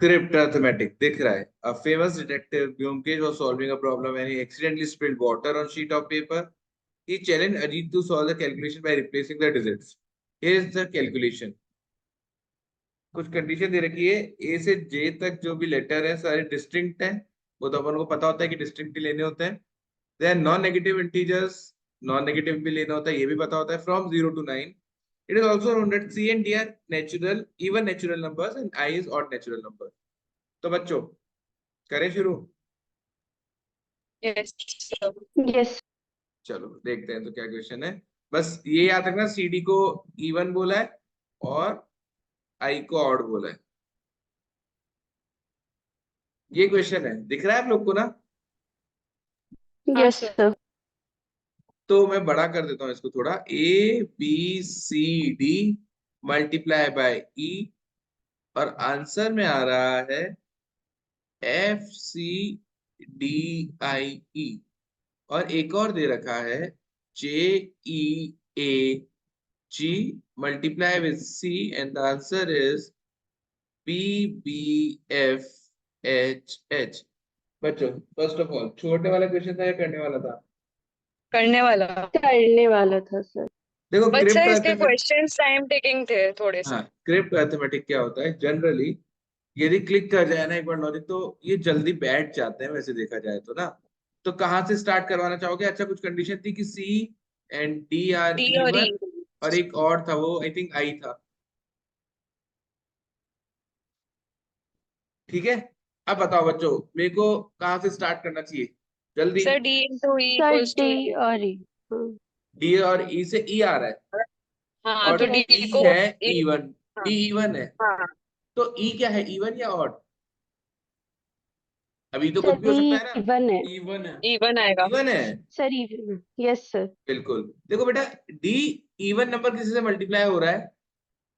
Crypt arithmetic दिख रहा है. A famous detective Byomkesh was solving a problem when he accidentally spilled water on sheet of paper. He challenged Ajit to solve the calculation by replacing the digits. Here is the calculation. कुछ condition दे रखी है. ए से जे तक जो भी letter है सारे distinct हैं. वो तो अपन को पता होता है कि डिस्टिंक्ट लेने होते हैं. They are non negative integers. Non negative भी लेना होता है, ये भी पता होता है. From 0 to 9. It is also known that C and D are natural, even natural numbers, and I is odd natural number. तो बच्चों करें शुरू. यस यस चलो देखते हैं तो क्या क्वेश्चन है. बस ये याद रखना, सी डी को इवन बोला है और आई को ऑड बोला है. ये क्वेश्चन है, दिख रहा है आप लोग को ना. Yes sir. तो मैं बड़ा कर देता हूँ इसको थोड़ा. A B C D multiply by E और आंसर में आ रहा है एफ सी डी आई ई. और एक और दे रखा है J E A G multiply with C and the answer is P B F H H. बच्चों फर्स्ट ऑफ ऑल छोटे वाला क्वेश्चन था या करने वाला था? करने वाला. करने वाला था सर. देखो बट क्रिप्ट सर इसके अर्थमेटिक. क्वेश्चंस टाइम टेकिंग थे थोड़े से. हाँ, क्रिप्ट अर्थमेटिक क्या होता है जनरली, यदि क्लिक कर जाए ना एक बार लॉजिक तो ये जल्दी बैठ जाते हैं वैसे देखा जाए तो ना. तो कहाँ से स्टार्ट करवाना चाहोगे? अच्छा कुछ कंडीशन थी कि सी एंड डी आर डी और ई. इवन और एक और था वो आई थिंक आई था. ठीक है. अब बताओ बच्चों मेरे को कहाँ से स्टार्ट करना चाहिए जल्दी. Sir D into E sir equals to. D और ई. डी और ई से ई आ रहा है हाँ और तो डी ई को है E- इवन. हाँ डी इवन है. हाँ तो ई क्या है, इवन या ऑड? अभी तो कुछ सर भी हो सकता है ना. इवन है. इवन है. इवन आएगा. इवन है. Sir even. Yes sir. बिल्कुल. देखो बेटा डी इवन नंबर किसी से मल्टीप्लाई हो रहा है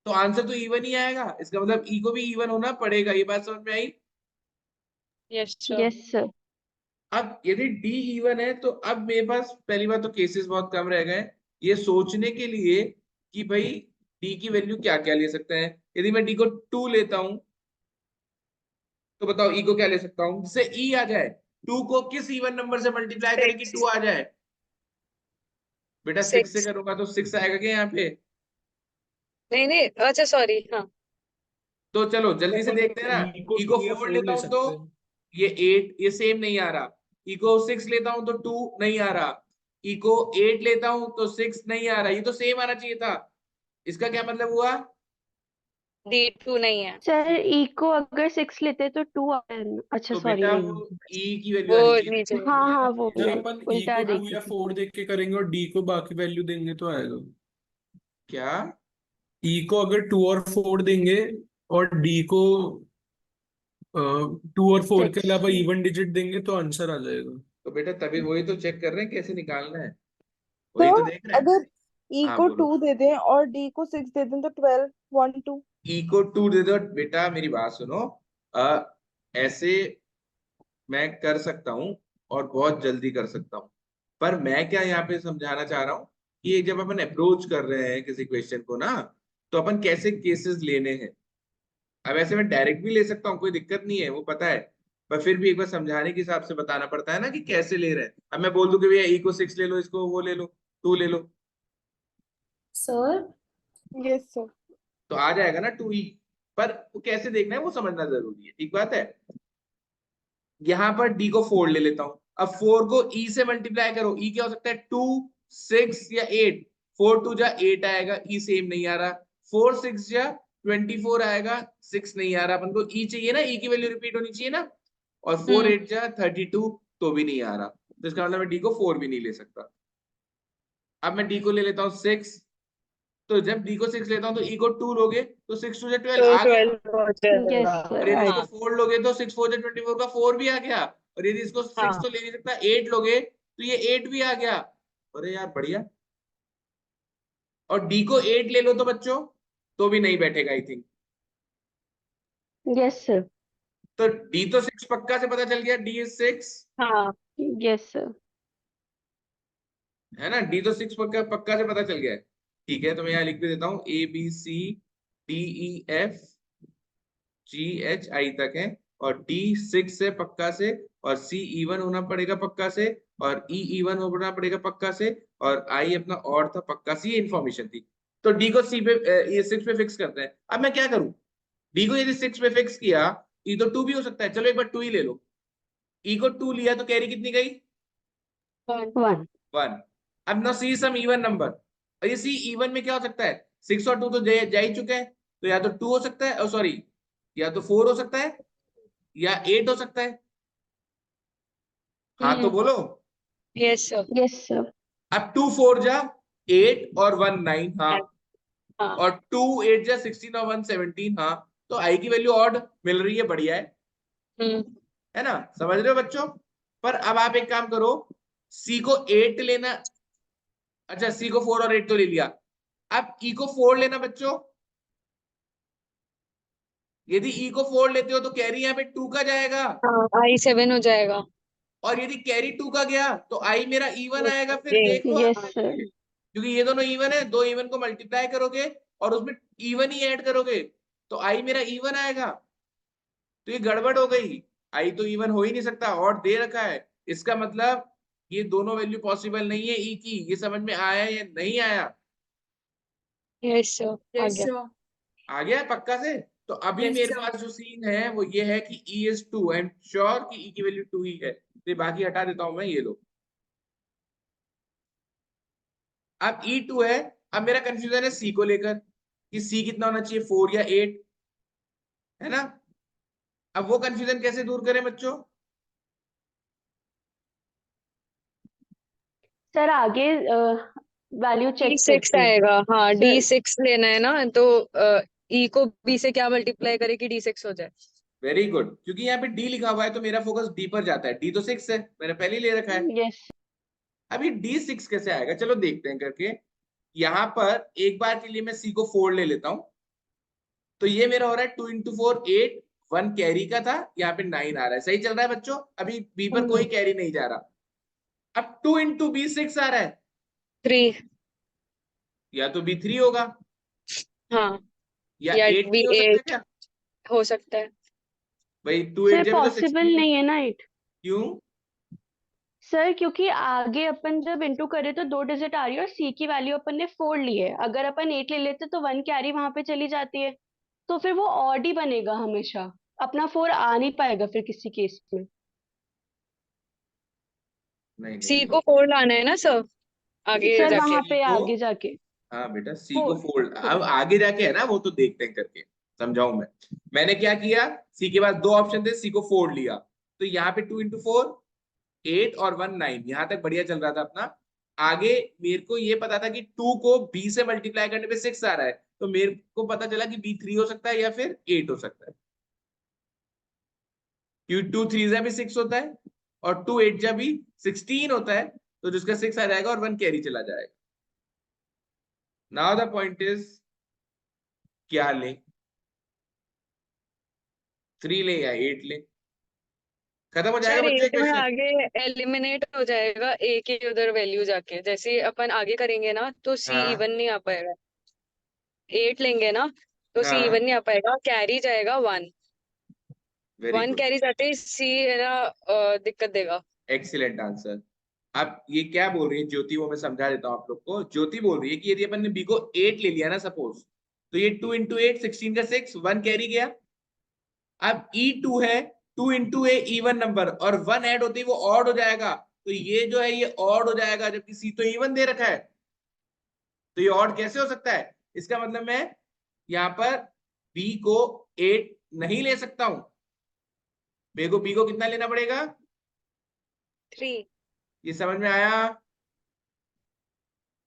तो आंसर तो इवन ही आएगा. इसका मतलब ई को भी इवन होना पड़ेगा. ये बात समझ में आई? Yes sir. Yes sir. अब यदि डी इवन है तो अब मेरे पास पहली बात तो केसेस बहुत कम रह गए ये सोचने के लिए कि भाई डी की वैल्यू क्या क्या ले सकते हैं. यदि मैं डी को 2 लेता हूं तो बताओ ई को क्या ले सकता हूं जिससे ई आ जाए. 2 को किस इवन नंबर से मल्टीप्लाई करें कि 2 आ जाए? बेटा 6 से 6. करूंगा तो 6 आएगा क्या यहाँ पे? नहीं नहीं अच्छा सॉरी. हाँ तो चलो जल्दी से देखते हैं ना. ई को 4 लेता हूं तो ये 8, ये सेम नहीं आ रहा. ई को 6 लेता हूं तो 2 नहीं आ रहा. ई को 8 लेता हूं तो 6 नहीं आ रहा. ये तो सेम आना चाहिए था. इसका क्या मतलब हुआ? डी 2 नहीं है. सर ई को अगर 6 लेते तो 2 अच्छा तो सॉरी बेटा नहीं. वो ई की वैल्यू वो आनी चाहिए. नीचे. हाँ हाँ वो जब मैं अपन ई उल्टा को 2 देखी या थी. 4 देख के करेंगे और डी को बाकी वैल्यू देंगे तो आएगा. क्या? ई को अगर 2 और 4 देंगे और डी को 2 और 4 के 6. अलावा इवन डिजिट देंगे तो आंसर आ जाएगा. तो बेटा तभी वही तो चेक कर रहे हैं कैसे निकालना है. वही तो तो देख रहे हैं. अगर ई हाँ को बोलो. 2 दे दें और डी को 6 दे दें तो 12 1 2. ई को 2 दे दो. बेटा मेरी बात सुनो. ऐसे मैं कर सकता हूं और बहुत जल्दी कर सकता हूं. पर मैं क्या यहाँ पे समझाना चाह रहा हूँ कि जब अपन अप्रोच कर रहे हैं किसी क्वेश्चन को ना तो अपन कैसे केसेस लेने हैं. अब ऐसे मैं डायरेक्ट भी ले सकता हूँ, कोई दिक्कत नहीं है, वो पता है. पर फिर भी एक बार समझाने के हिसाब से बताना पड़ता है ना कि कैसे ले रहे हैं. अब मैं बोल दूं कि भैया ई को 6 ले लो, इसको वो ले लो, 2 ले लो, सर यस सर. तो आ जाएगा ना 2e. पर वो कैसे देखना है वो समझना जरूरी है. ठीक बात है. यहां पर डी को 4 ले लेता हूं. अब 4 को ई से मल्टीप्लाई करो. ई क्या हो सकता है? 2 6 या 8. 4 2 जा 8 आएगा. ई सेम नहीं आ रहा. 4 6 जा 24 आएगा. 6 नहीं आ रहा. अपन को ई चाहिए ना, ई की वैल्यू रिपीट होनी चाहिए ना. और 4 8 जा 32 तो भी नहीं आ रहा. तो इसका मतलब मैं डी को 4 भी नहीं ले सकता. अब मैं डी को ले लेता हूँ 6. तो जब डी को 6 लेता हूँ तो ई को 2 लोगे तो 6 2 जा 12 तो आ गया. 12 हो जाएगा. यस और सर. यदि आई. इसको 4 लोगे तो 6 4 जा 24 का 4 भी आ गया. और यदि इसको 6 हाँ तो ले नहीं सकता, 8 लोगे तो ये 8 भी आ गया. अरे यार बढ़िया. और डी को 8 ले लो तो बच्चों तो भी नहीं बैठेगा आई थिंक. Yes sir. तो डी तो 6 पक्का से पता चल गया. डी इज 6 हाँ यस सर. है ना. डी तो 6 पक्का पक्का से पता चल गया है. ठीक है तो मैं यहाँ लिख भी देता हूँ A B C D E F GHI तक है, और D 6 है पक्का से, और C even होना पड़ेगा पक्का से, और E even होना पड़ेगा पक्का से, और I अपना और था पक्का से, ये इन्फॉर्मेशन थी। तो D को C पे ये 6 पे फिक्स करते हैं। अब मैं क्या करूं? D को यदि 6 पे फिक्स किया, E तो 2 भी हो सकता है, चलो एक बार 2 ही ले लो। E को 2 लिया तो कैरी कितनी गई? 1 1। अब ना C सम इवन नंबर, और ये C इवन में क्या हो सकता है? 6 और 2 तो जा ही चुके हैं, तो या तो 2 हो सकता है, सॉरी, या तो 4 हो सकता है, या 8 हो सकता है। हाँ तो बोलो। Yes sir. Yes sir. अब 2 4 जा 8 और 1 9, हाँ, हाँ। और 2 8 जा 16 और 1 17, हाँ, तो आई की वैल्यू ऑड मिल रही है, बढ़िया है ना? समझ रहे हो बच्चों? पर अब आप एक काम करो, सी को 8 लेना, अच्छा सी को 4 और 8 तो ले लिया, अब ई को 4 लेना बच्चों। यदि ई को 4 लेते हो तो कैरी यहाँ पे 2 का जाएगा, हाँ, I7 हो जाएगा। और यदि कैरी 2 का गया तो आई मेरा इवन आएगा। फिर ये देखो, यस सर। क्योंकि ये दोनों इवन है, दो इवन को मल्टीप्लाई करोगे और उसमें इवन ही ऐड करोगे तो आई मेरा इवन आएगा। तो ये गड़बड़ हो गई, आई तो इवन हो ही नहीं सकता, और दे रखा है, इसका मतलब ये दोनों वैल्यू पॉसिबल नहीं है ई की। ये समझ में आया या नहीं आया? यस सर, आ Yes, गया। sir. आ गया पक्का से? तो अभी Yes, मेरे sir. पास जो सीन है वो ये है कि E is 2, I am sure कि ई की वैल्यू 2 ही है, तो ये बाकी हटा देता हूं मैं, ये लो। अब ई 2 है, अब मेरा कंफ्यूजन है सी को लेकर कि सी कितना होना चाहिए, 4 या 8, है ना? अब वो कंफ्यूजन कैसे दूर करें बच्चों? सर आगे वैल्यू चेक D6 करते हैं आएगा। हाँ, सर। D6 लेना है ना, तो E को B से क्या मल्टीप्लाई करे कि D6 हो जाए। वेरी गुड, क्योंकि यहाँ पे डी लिखा हुआ है तो मेरा फोकस डी पर जाता है। डी तो 6 है, मैंने पहले ही ले रखा है। यस अभी डी 6 कैसे आएगा, चलो देखते हैं करके। यहाँ पर एक बार के लिए मैं सी को 4 ले लेता हूं, तो ये मेरा हो रहा है 2 इंटू 4 8, 1 कैरी का था, यहाँ पे 9 आ रहा है। सही चल रहा है बच्चों? अभी बी पर कोई कैरी नहीं जा रहा। अब 2 इंटू बी 6 आ रहा है, 3। या तो बी 3 होगा, हाँ, या या 8 B नहीं हो सकता 8 क्या? हो सकता है। भाई 2 8 सर, जब तो पॉसिबल 16 है। नहीं है ना 8 क्यों? सर, क्योंकि आगे अपन जब इंटू करे तो 2 डिजिट आ रही है और सी की वैल्यू अपन ने 4 ली है। अगर अपन 8 ले लेते तो 1 कैरी वहां पे चली जाती है, तो फिर वो ऑड ही बनेगा हमेशा। अपना 4 आ नहीं पाएगा फिर किसी केस में। नहीं नहीं C नहीं, को 4 लाना है ना सर, आगे सर बेटा जाके। वहां सी पे को, आगे जाके हाँ बेटा सी को 4 फोल्ड अब आगे जाके है ना, वो तो देखते हैं करके, समझाऊं मैं। मैंने क्या किया, सी के बाद दो ऑप्शन थे, सी को फोल्ड लिया, तो यहाँ पे 2 इंटू 4 8 और 1 9, यहां तक बढ़िया चल रहा था अपना। आगे मेरे को ये पता था कि 2 को बी से मल्टीप्लाई करने पे 6 आ रहा है, तो मेरे को पता चला कि बी 3 हो सकता है या फिर 8 हो सकता है, क्योंकि 2 3 जा भी 6 होता है और 2 8 जा भी 16 होता है, तो जिसका 6 आ जाएगा और 1 कैरी चला जाएगा। नाउ द पॉइंट इज, क्या ले, 3 ले या 8 ले? खत्म हो जाएगा सर, बच्चों ये 8 में क्वेश्चन। आगे एलिमिनेट हो जाएगा A के उधर वैल्यू जाके। जैसे अपन आगे करेंगे ना तो C हाँ इवन नहीं आ पाएगा। 8 लेंगे ना तो C हाँ, इवन नहीं आ पाएगा, कैरी जाएगा 1। वेरी 1 गुड, कैरी जाते ही C है ना दिक्कत देगा। Excellent answer. अब ये क्या बोल रही है ज्योति, वो मैं समझा देता हूँ आप लोग को। ज्योति बोल रही है कि यदि अपन ने बी को 8 ले लिया ना सपोज, तो ये 2 इंटू 8 16 का 6, 1 कैरी गया। अब E2 है, 2 इंटू ए इवन नंबर, और 1 ऐड होते ही वो ऑड हो जाएगा, तो ये जो है ये ऑड हो जाएगा, जबकि सी तो इवन दे रखा है, तो ये ऑड कैसे हो सकता है? इसका मतलब मैं यहाँ पर बी को 8 नहीं ले सकता हूं, मेरे को बी को कितना लेना पड़ेगा? 3। ये समझ में आया?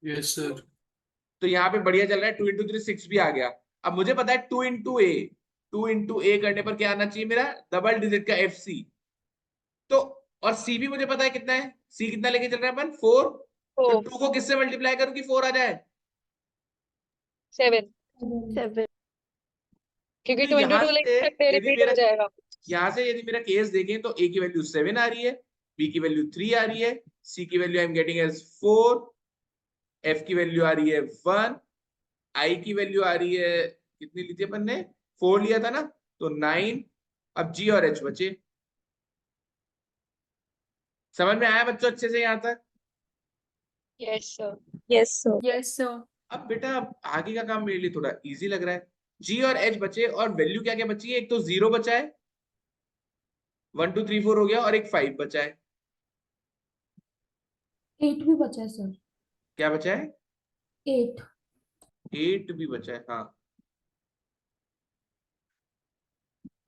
Yes sir. तो यहाँ पे बढ़िया चल रहा है, 2 इंटू 3 6 भी आ गया। अब मुझे पता है 2 इंटू ए, 2 इंटू ए करने पर क्या आना चाहिए मेरा? डबल डिजिट का एफ सी। तो और सी भी मुझे पता है कितना है, सी कितना लेके चल रहे हैं अपन? 4। तो 4 2 को किससे मल्टीप्लाई करूं कि 4 आ जाए? 7, 7। क्योंकि तो 2 इंटू यहां 2 ले से सकते, यदि रिपीट मेरा, हो जाएगा। यहां से यदि मेरा केस देखें तो ए की वैल्यू 7 आ रही है, बी की वैल्यू 3 आ रही है, सी की value I am getting as 4, F की वैल्यू आ रही है 1, आई की वैल्यू आ रही है, कितनी ली थी अपन ने? 4 लिया था ना, तो 9। अब जी और एच बचे। समझ में आया बच्चों अच्छे से यहाँ तक? Yes sir. Yes, sir. Yes, sir. अब बेटा अब आगे का काम मेरे लिए थोड़ा इजी लग रहा है। जी और एच बचे और वैल्यू क्या क्या बची है? एक तो 0 बचा है, 1 2 3 4 हो गया, और एक 5 बचा है। 8 भी बचा है सर। क्या बचा है? 8. 8 भी बचा है, हाँ।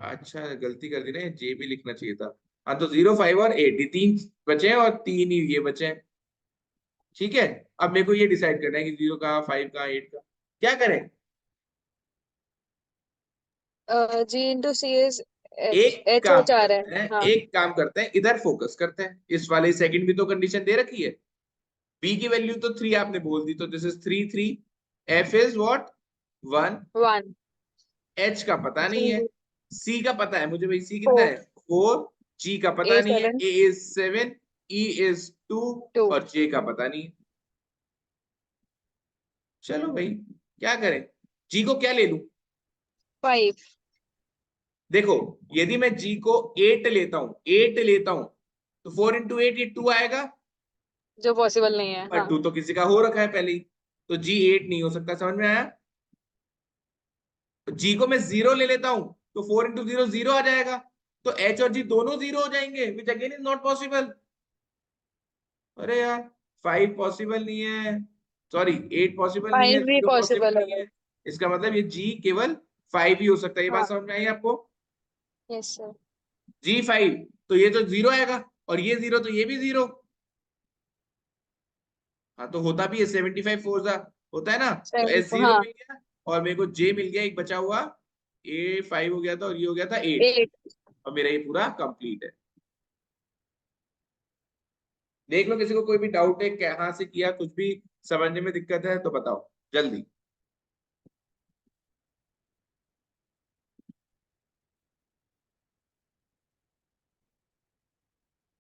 अच्छा गलती कर दी ना, जे भी लिखना चाहिए था। हाँ तो 0 5 और 8 ये 3 बचे हैं और 3 ही ये बचे हैं। ठीक है, अब मेरे को ये डिसाइड करना है कि 0 कहाँ, 5 कहाँ, 8 कहाँ। क्या करें? जी इंटू सी इज एक एच काम एच आ रहा करते है। हैं, हाँ एक काम करते हैं, इधर फोकस करते हैं। इस वाले सेकंड भी तो कंडीशन दे रखी है। बी की वैल्यू तो 3 आपने बोल दी, तो this is 3 3। F is what? 1। 1 H का पता नहीं है, सी का पता है मुझे भाई, सी कितना 4 है? 4। जी का पता ए नहीं है, 7 ए इज 7, ई इज 2 2 और जे का पता नहीं है। चलो भाई क्या करें? जी को क्या ले लूं? 5 देखो यदि मैं जी को 8 लेता हूं, 8 लेता हूं, तो 4 इंटू 8 ये 2 आएगा। जो पॉसिबल नहीं है। पर हाँ 2 तो किसी का हो रखा है पहले ही, तो जी 8 नहीं हो सकता। समझ में आया? तो जी को मैं 0 ले लेता हूं, तो 4 इंटू 0 0 आ जाएगा। तो एच और जी दोनों 0 हो जाएंगे, which again is not possible. अरे यार 5 पॉसिबल नहीं है, सॉरी 8 पॉसिबल नहीं है, 5 भी 0 पॉसिबल पॉसिबल है नहीं भाई। है। इसका मतलब ये जी केवल 5 ही हो सकता है। ये बात हाँ समझ में आई आपको? Yes sir. जी 5 तो ये तो 0 आएगा, और ये 0 तो ये भी 0। हाँ तो होता भी है 75 फोर जा होता है ना। तो एस 74 0 हाँ मिल गया और मेरे को जे मिल गया एक बचा हुआ। ए 5 हो गया था और ये हो गया था 8। 8 और मेरा ये पूरा कंप्लीट है। देख लो किसी को कोई भी डाउट है, कहाँ से किया, कुछ भी समझने में दिक्कत है तो बताओ जल्दी।